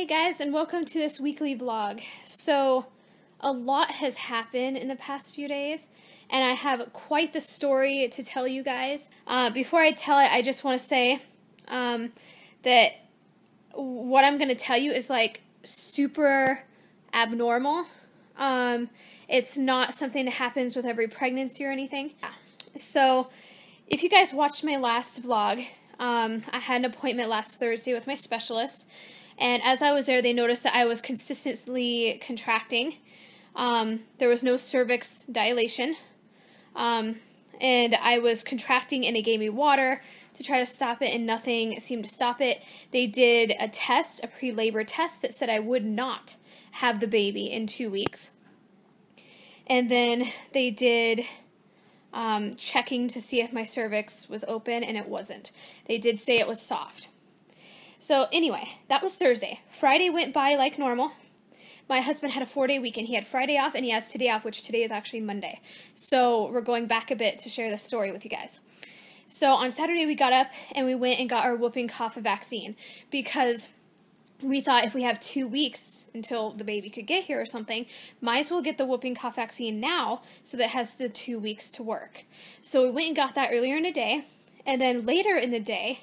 Hey guys, and welcome to this weekly vlog. So, a lot has happened in the past few days, and I have quite the story to tell you guys. Before I tell it, I just want to say that what I'm going to tell you is like super abnormal. It's not something that happens with every pregnancy or anything. So, if you guys watched my last vlog, I had an appointment last Thursday with my specialist. And as I was there, they noticed that I was consistently contracting. There was no cervix dilation. And I was contracting, and they gave me water to try to stop it, and nothing seemed to stop it. They did a test, a pre-labor test, that said I would not have the baby in 2 weeks. And then they did checking to see if my cervix was open, and it wasn't. They did say it was soft. So anyway, that was Thursday. Friday went by like normal. My husband had a 4-day weekend. He had Friday off and he has today off, which today is actually Monday. So we're going back a bit to share this story with you guys. So on Saturday we got up and we went and got our whooping cough vaccine because we thought if we have 2 weeks until the baby could get here or something, might as well get the whooping cough vaccine now so that it has the 2 weeks to work. So we went and got that earlier in the day, and then later in the day,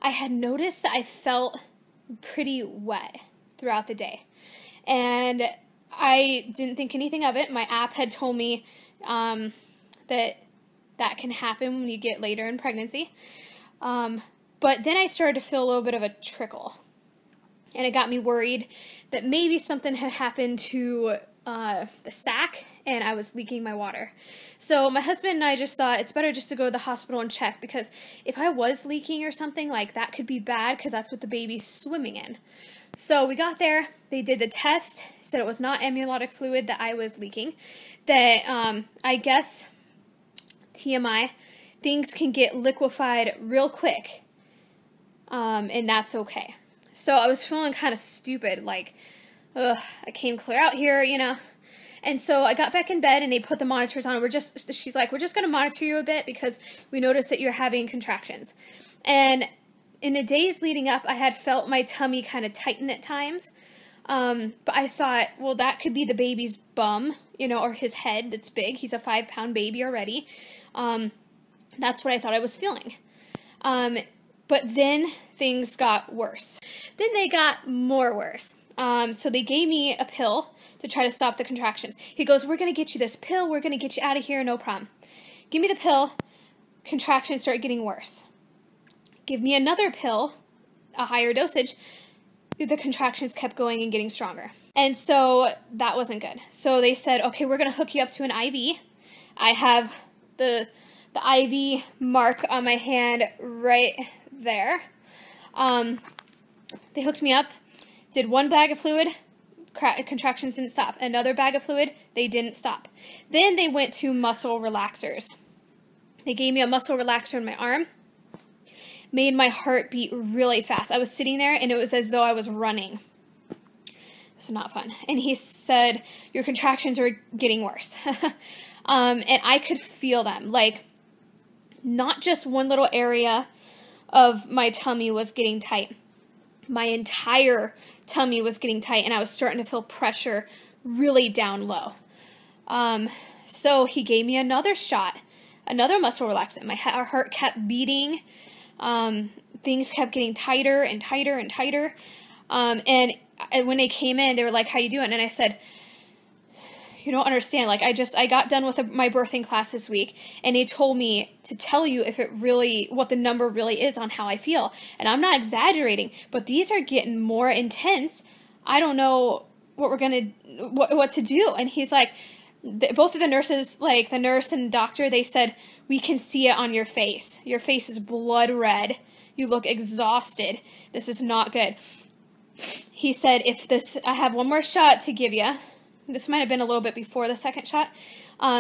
I had noticed that I felt pretty wet throughout the day, and I didn't think anything of it. My app had told me that can happen when you get later in pregnancy, but then I started to feel a little bit of a trickle, and it got me worried that maybe something had happened to the sac and I was leaking my water. So my husband and I just thought it's better just to go to the hospital and check, because if I was leaking or something, like, that could be bad because that's what the baby's swimming in. So we got there, they did the test, said it was not amniotic fluid that I was leaking, that I guess, TMI, things can get liquefied real quick, and that's okay. So I was feeling kind of stupid, like, ugh, I came clear out here, you know. And so I got back in bed and they put the monitors on. She's like, we're just going to monitor you a bit because we noticed that you're having contractions. And in the days leading up, I had felt my tummy kind of tighten at times. But I thought, well, that could be the baby's bum, you know, or his head that's big. He's a 5-pound baby already. That's what I thought I was feeling. But then things got worse. Then they got more worse. So they gave me a pill to try to stop the contractions. He goes, we're going to get you this pill. We're going to get you out of here. No problem. Give me the pill. Contractions start getting worse. Give me another pill, a higher dosage. The contractions kept going and getting stronger. And so that wasn't good. So they said, okay, we're going to hook you up to an IV. I have the IV mark on my hand right there. They hooked me up. Did one bag of fluid, contractions didn't stop. Another bag of fluid, they didn't stop. Then they went to muscle relaxers. They gave me a muscle relaxer in my arm, made my heart beat really fast. I was sitting there and it was as though I was running. It was not fun. And he said, your contractions are getting worse. And I could feel them. Like, not just one little area of my tummy was getting tight. My entire tummy was getting tight, and I was starting to feel pressure really down low. So he gave me another shot, another muscle relaxant. My heart kept beating. Things kept getting tighter and tighter and tighter. And when they came in, they were like, how you doing? And I said, you don't understand. Like, I got done with my birthing class this week, and they told me to tell you if it really, what the number really is on how I feel. And I'm not exaggerating, but these are getting more intense. I don't know what we're going to, what to do. And he's like, both of the nurses, like the nurse and the doctor, they said, we can see it on your face. Your face is blood red. You look exhausted. This is not good. He said, I have one more shot to give you. This might have been a little bit before the second shot.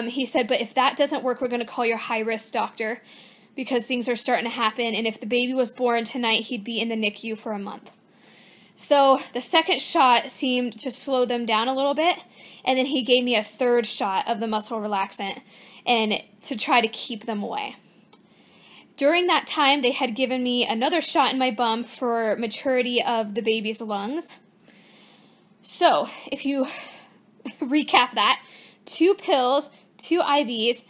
He said, but if that doesn't work, we're going to call your high-risk doctor because things are starting to happen. And if the baby was born tonight, he'd be in the NICU for a month. So the second shot seemed to slow them down a little bit. And then he gave me a third shot of the muscle relaxant and to try to keep them away. During that time, they had given me another shot in my bum for maturity of the baby's lungs. So if you recap that, 2 pills, 2 IVs,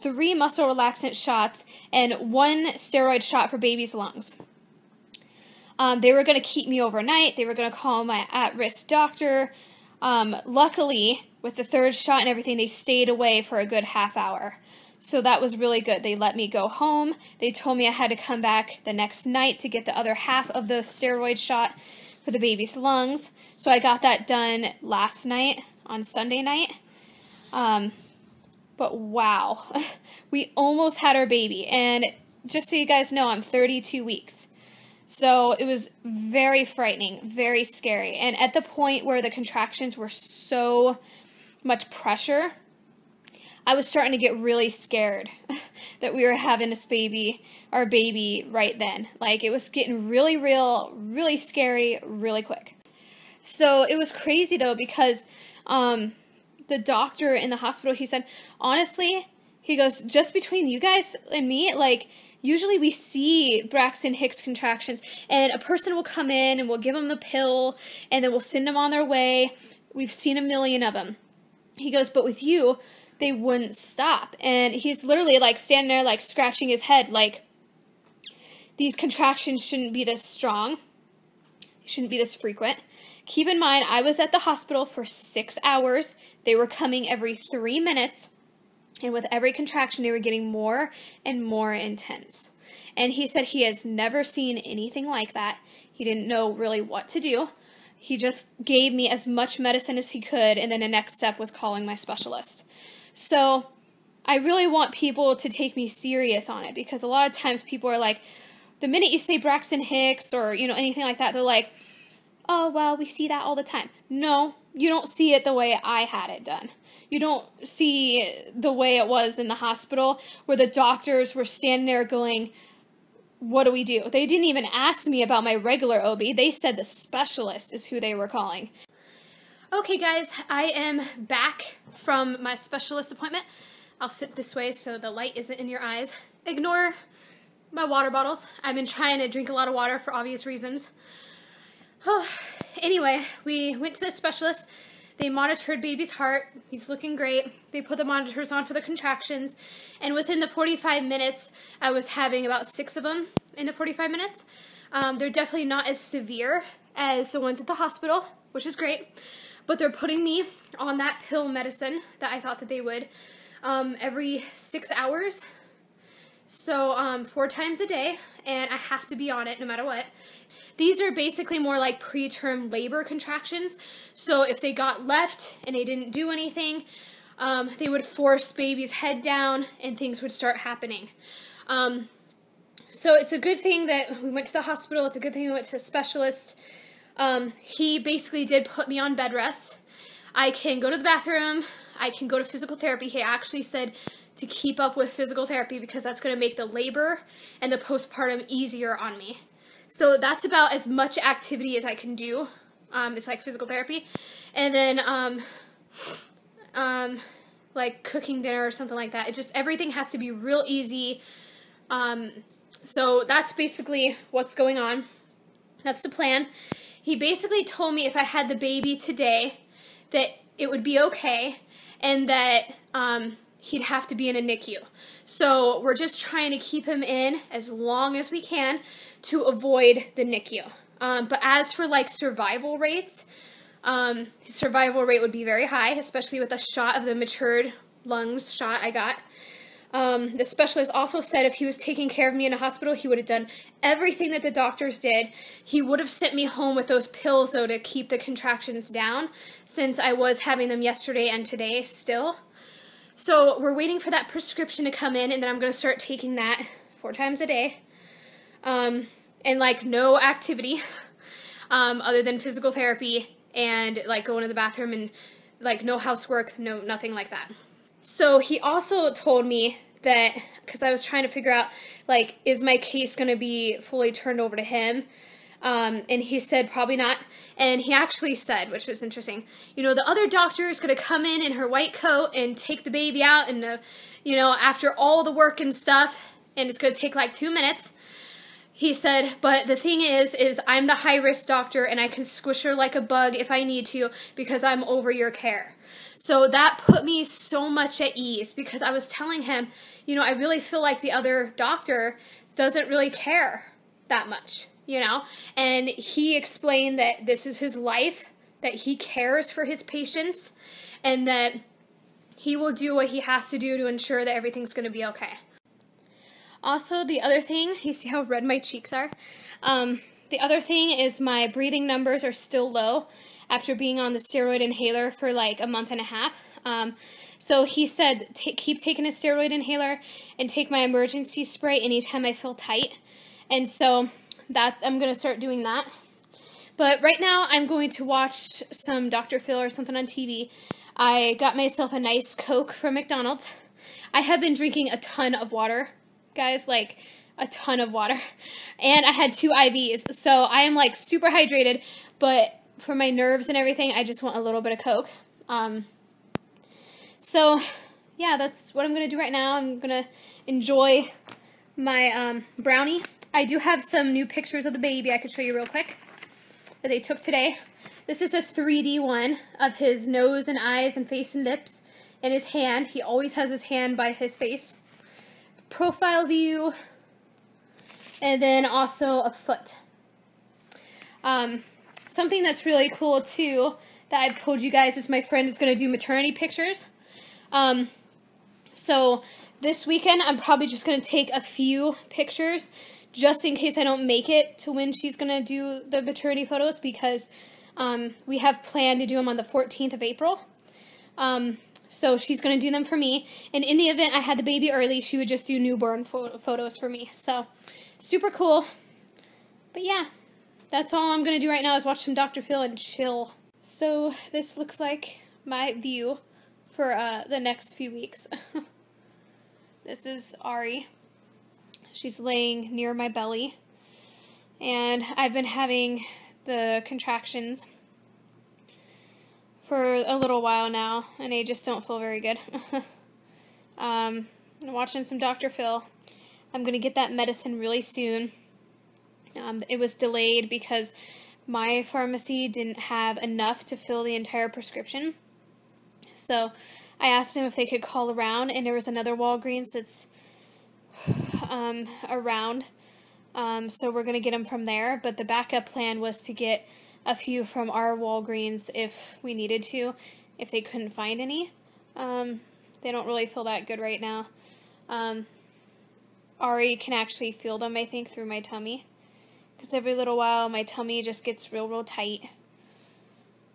3 muscle relaxant shots, and 1 steroid shot for baby's lungs. They were going to keep me overnight. They were going to call my at-risk doctor. Luckily, with the 3rd shot and everything, they stayed away for a good half hour. So that was really good. They let me go home. They told me I had to come back the next night to get the other half of the steroid shot for the baby's lungs. So I got that done last night on Sunday night. But wow, we almost had our baby. And just so you guys know, I'm 32 weeks. So it was very frightening, very scary. And at the point where the contractions were so much pressure, I was starting to get really scared that we were having our baby right then. Like, it was getting really real, really scary, really quick. So it was crazy though, because the doctor in the hospital, he said, honestly, he goes, just between you guys and me, like, usually we see Braxton Hicks contractions, and a person will come in and we'll give them the pill, and then we'll send them on their way. We've seen a million of them. He goes, but with you, they wouldn't stop. And he's literally like standing there, like scratching his head, like, these contractions shouldn't be this strong. They shouldn't be this frequent. Keep in mind, I was at the hospital for 6 hours. They were coming every 3 minutes. And with every contraction, they were getting more and more intense. And he said he has never seen anything like that. He didn't know really what to do. He just gave me as much medicine as he could, and then the next step was calling my specialist. So I really want people to take me serious on it, because a lot of times people are like, the minute you say Braxton Hicks or, you know, anything like that, they're like, oh, well, we see that all the time. No, you don't see it the way I had it done. You don't see the way it was in the hospital, where the doctors were standing there going, what do we do? They didn't even ask me about my regular OB. They said the specialist is who they were calling. Okay, guys, I am back from my specialist appointment. I'll sit this way so the light isn't in your eyes. Ignore my water bottles. I've been trying to drink a lot of water for obvious reasons. Oh, anyway, we went to the specialist. They monitored baby's heart. He's looking great. They put the monitors on for the contractions. And within the 45 minutes, I was having about 6 of them in the 45 minutes. They're definitely not as severe as the ones at the hospital, which is great. But they're putting me on that pill medicine that I thought that they would every 6 hours. So 4 times a day, and I have to be on it no matter what. These are basically more like preterm labor contractions. So if they got left and they didn't do anything, they would force baby's head down and things would start happening. So it's a good thing that we went to the hospital. It's a good thing we went to a specialist. He basically did put me on bed rest. I can go to the bathroom. I can go to physical therapy. He actually said to keep up with physical therapy because that's going to make the labor and the postpartum easier on me. So that's about as much activity as I can do. It's like physical therapy. And then like cooking dinner or something like that. It just, everything has to be real easy. So that's basically what's going on. That's the plan. He basically told me if I had the baby today that it would be okay, and that he'd have to be in a NICU. So we're just trying to keep him in as long as we can to avoid the NICU. But as for like survival rates, his survival rate would be very high, especially with a shot of the matured lungs shot I got. The specialist also said if he was taking care of me in a hospital, he would have done everything that the doctors did. He would have sent me home with those pills, though, to keep the contractions down, since I was having them yesterday and today still. So we're waiting for that prescription to come in, and then I'm going to start taking that 4 times a day. And like no activity other than physical therapy and like going to the bathroom, and like no housework, nothing like that. So he also told me that, because I was trying to figure out, like, is my case going to be fully turned over to him? And he said probably not. And he actually said, which was interesting, you know, the other doctor is going to come in her white coat and take the baby out, and, you know, after all the work and stuff, and it's going to take like 2 minutes. he said, but the thing is I'm the high-risk doctor and I can squish her like a bug if I need to because I'm over your care. So that put me so much at ease because I was telling him, you know, I really feel like the other doctor doesn't really care that much, you know? And he explained that this is his life, that he cares for his patients, and that he will do what he has to do to ensure that everything's going to be okay. Also, the other thing, you see how red my cheeks are? The other thing is my breathing numbers are still low after being on the steroid inhaler for like a month and a half. So he said, keep taking a steroid inhaler and take my emergency spray anytime I feel tight. And so I'm going to start doing that. But right now I'm going to watch some Dr. Phil or something on TV. I got myself a nice Coke from McDonald's. I have been drinking a ton of water, guys, like a ton of water. And I had 2 IVs, so I am like super hydrated, but for my nerves and everything, I just want a little bit of Coke. So yeah, that's what I'm going to do right now. I'm going to enjoy my brownie. I do have some new pictures of the baby I could show you real quick that they took today. This is a 3D one of his nose and eyes and face and lips and his hand. He always has his hand by his face. Profile view, and then also a foot. Something that's really cool too that I've told you guys is my friend is going to do maternity pictures. So this weekend I'm probably just going to take a few pictures just in case I don't make it to when she's going to do the maternity photos, because we have planned to do them on the 14th of April. So she's going to do them for me. And in the event I had the baby early, she would just do newborn photos for me. So super cool. But yeah, that's all I'm going to do right now is watch some Dr. Phil and chill. So this looks like my view for the next few weeks. This is Ari. She's laying near my belly. And I've been having the contractions for a little while now, and they just don't feel very good. I'm watching some Dr. Phil. I'm going to get that medicine really soon. It was delayed because my pharmacy didn't have enough to fill the entire prescription. So I asked them if they could call around, and there was another Walgreens that's around. So we're going to get them from there, but the backup plan was to get a few from our Walgreens if we needed to, if they couldn't find any. They don't really feel that good right now. Ari can actually feel them, I think, through my tummy, because every little while my tummy just gets real tight.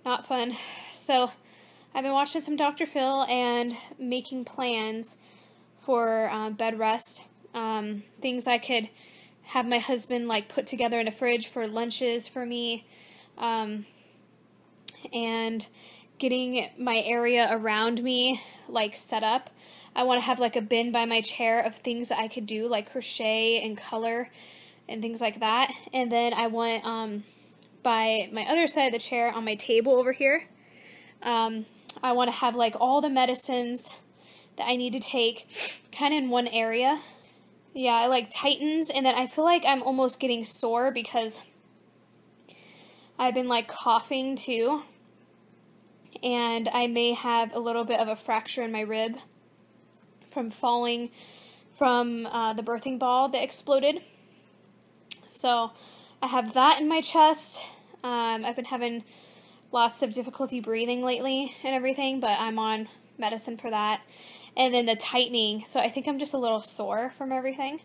Not fun. So I've been watching some Dr. Phil and making plans for bed rest. Things I could have my husband like put together in a fridge for lunches for me. And getting my area around me like set up. I want to have like a bin by my chair of things that I could do, like crochet and color and things like that. And then I want by my other side of the chair on my table over here, I want to have like all the medicines that I need to take kind of in one area. Yeah, it like tightens, and then I feel like I'm almost getting sore because I've been like coughing too, and I may have a little bit of a fracture in my rib from falling from the birthing ball that exploded. So I have that in my chest. I've been having lots of difficulty breathing lately and everything, but I'm on medicine for that. And then the tightening, so I think I'm just a little sore from everything.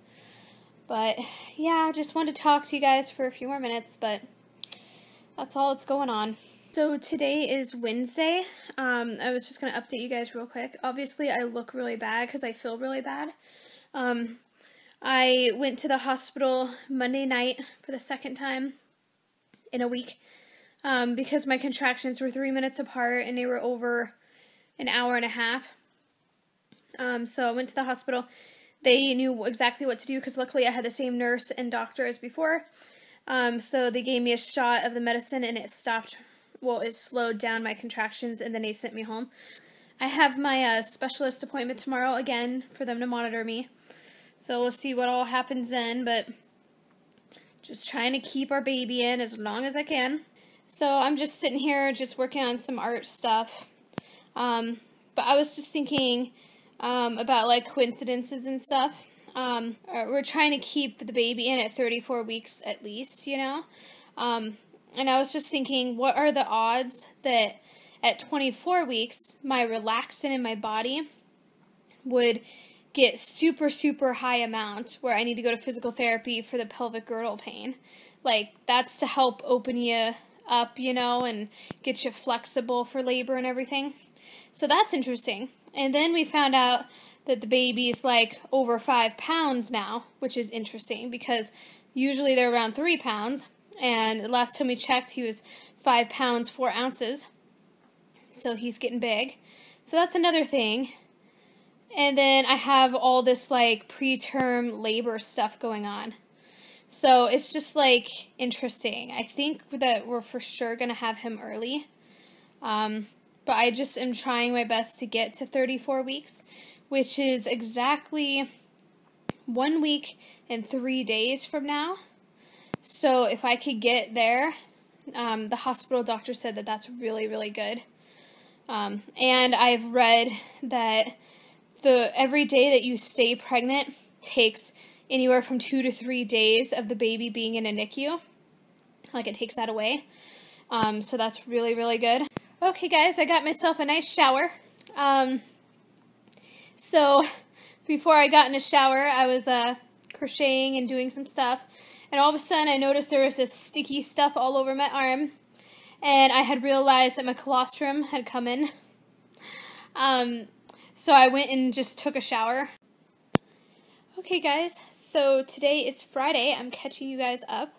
But yeah, I just wanted to talk to you guys for a few more minutes, but that's all that's going on. So today is Wednesday. I was just going to update you guys real quick. Obviously, I look really bad because I feel really bad. I went to the hospital Monday night for the second time in a week because my contractions were 3 minutes apart and they were over an hour and a half. So I went to the hospital. They knew exactly what to do because luckily I had the same nurse and doctor as before. So they gave me a shot of the medicine and it stopped, well, it slowed down my contractions, and then they sent me home. I have my specialist appointment tomorrow again for them to monitor me. So we'll see what all happens then, but Just trying to keep our baby in as long as I can. So I'm just sitting here just working on some art stuff. But I was just thinking about like coincidences and stuff. We're trying to keep the baby in at 34 weeks at least, you know. And I was just thinking, what are the odds that at 24 weeks, my relaxin in my body would get super, super high amount where I need to go to physical therapy for the pelvic girdle pain. Like, that's to help open you up, you know, and get you flexible for labor and everything. So that's interesting. And then we found out that the baby's like over 5 pounds now, which is interesting because usually they're around 3 pounds. And the last time we checked, he was 5 pounds, 4 ounces. So he's getting big. So that's another thing. And then I have all this like preterm labor stuff going on. So it's just like interesting. I think that we're for sure going to have him early. But I just am trying my best to get to 34 weeks, which is exactly 1 week and 3 days from now. So if I could get there, the hospital doctor said that that's really, really good. And I've read that every day that you stay pregnant takes anywhere from 2 to 3 days of the baby being in a NICU. Like, it takes that away. So that's really, really good. Okay, guys, I got myself a nice shower. So before I got in the shower, I was crocheting and doing some stuff. And all of a sudden, I noticed there was this sticky stuff all over my arm. And I had realized that my colostrum had come in. So I went and just took a shower. Okay, guys, so today is Friday. I'm catching you guys up.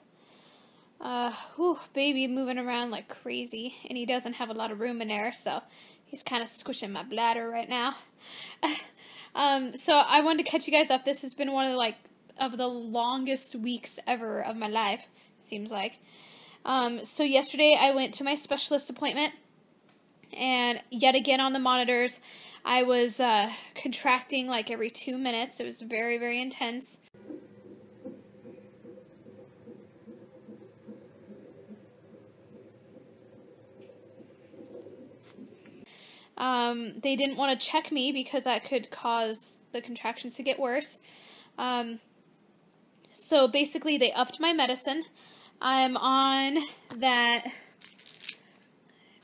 Baby moving around like crazy, and he doesn't have a lot of room in there, so he's kind of squishing my bladder right now. So I wanted to catch you guys up. This has been one of the longest weeks ever of my life, seems like. So yesterday I went to my specialist appointment, and yet again on the monitors, I was contracting like every 2 minutes. It was very, very intense. They didn't want to check me because that could cause the contractions to get worse. So basically they upped my medicine. I'm on that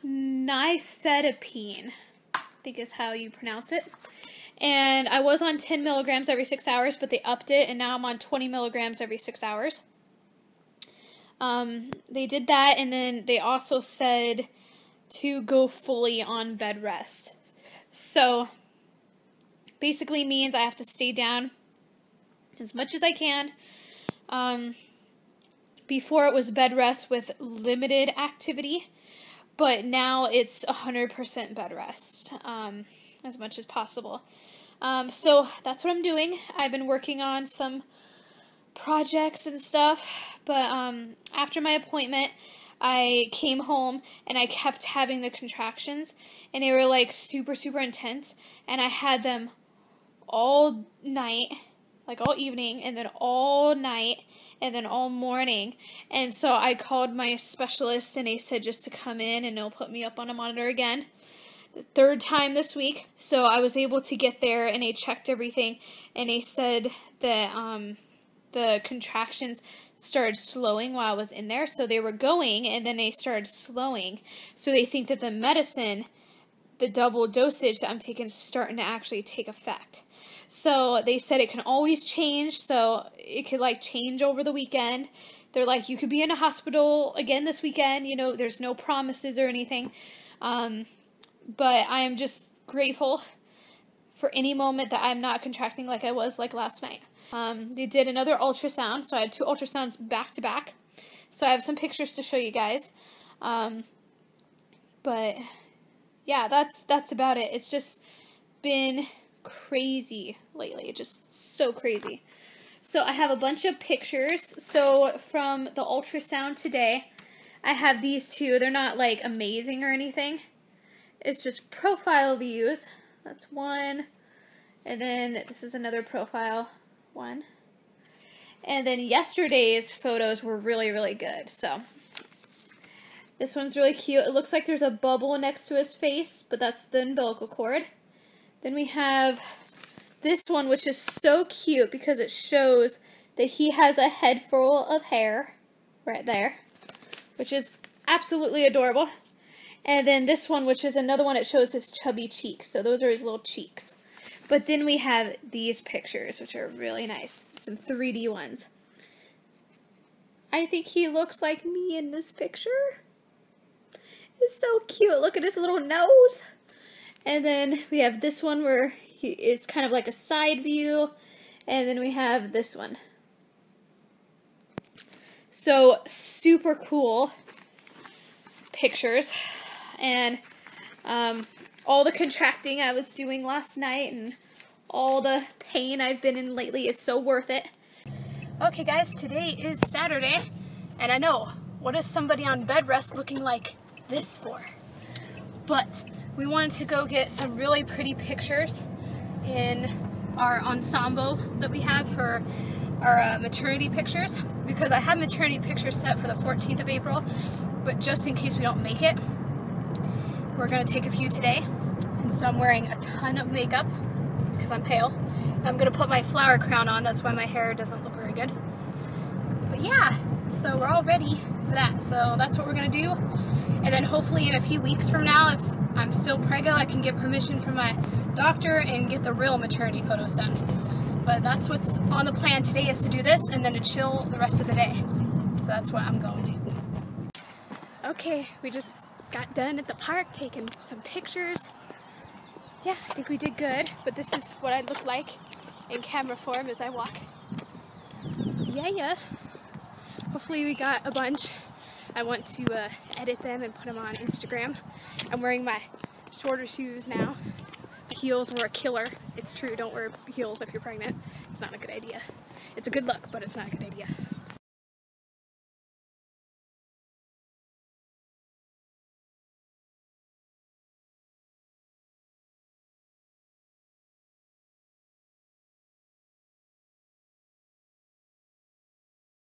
nifedipine, I think is how you pronounce it. And I was on 10 milligrams every 6 hours, but they upped it, and now I'm on 20 milligrams every 6 hours. They did that, and then they also said to go fully on bed rest. So basically means I have to stay down as much as I can. Before it was bed rest with limited activity, but now it's 100% bed rest, as much as possible. So that's what I'm doing. I've been working on some projects and stuff, but after my appointment, I came home and I kept having the contractions, and they were like super, super intense, and I had them all night, like all evening, and then all night, and then all morning. And so I called my specialist, and they said just to come in and they'll put me up on a monitor again. The 3rd time this week. So I was able to get there, and they checked everything, and they said that the contractions started slowing while I was in there. So they were going, and then they started slowing. So they think that the medicine, the double dosage that I'm taking, is starting to actually take effect. So they said it can always change, so it could like change over the weekend. They're like, you could be in a hospital again this weekend, you know, there's no promises or anything. But I am just grateful for any moment that I'm not contracting like I was like last night. They did another ultrasound, so I had 2 ultrasounds back to back. So I have some pictures to show you guys. But yeah, that's about it. It's just been crazy lately, just so crazy. So I have a bunch of pictures. So from the ultrasound today, I have these 2. They're not like amazing or anything. It's just profile views. That's one. And then this is another profile one. And then yesterday's photos were really, really good. So this one's really cute. It looks like there's a bubble next to his face, but that's the umbilical cord. Then we have this one, which is so cute because it shows that he has a head full of hair right there, which is absolutely adorable. And then this one, which is another one, it shows his chubby cheeks. So those are his little cheeks. But then we have these pictures, which are really nice. Some 3D ones. I think he looks like me in this picture. It's so cute. Look at his little nose. And then we have this one where it's kind of like a side view. And then we have this one. So super cool pictures. And all the contracting I was doing last night and all the pain I've been in lately is so worth it. Okay guys, today is Saturday. And I know, what is somebody on bed rest looking like this for? But we wanted to go get some really pretty pictures in our ensemble that we have for our maternity pictures, because I have maternity pictures set for the 14th of April, but just in case we don't make it, we're going to take a few today. And so I'm wearing a ton of makeup because I'm pale. I'm going to put my flower crown on, that's why my hair doesn't look very good. But yeah, so we're all ready for that, so that's what we're going to do. And then hopefully in a few weeks from now, if I'm still preggo, I can get permission from my doctor and get the real maternity photos done. But that's what's on the plan today, is to do this and then to chill the rest of the day. So that's what I'm going to do. Okay, we just got done at the park taking some pictures. Yeah, I think we did good, but this is what I look like in camera form as I walk. Yeah. Hopefully we got a bunch. I want to edit them and put them on Instagram. I'm wearing my shorter shoes now. The heels were a killer. It's true, don't wear heels if you're pregnant. It's not a good idea. It's a good look, but it's not a good idea.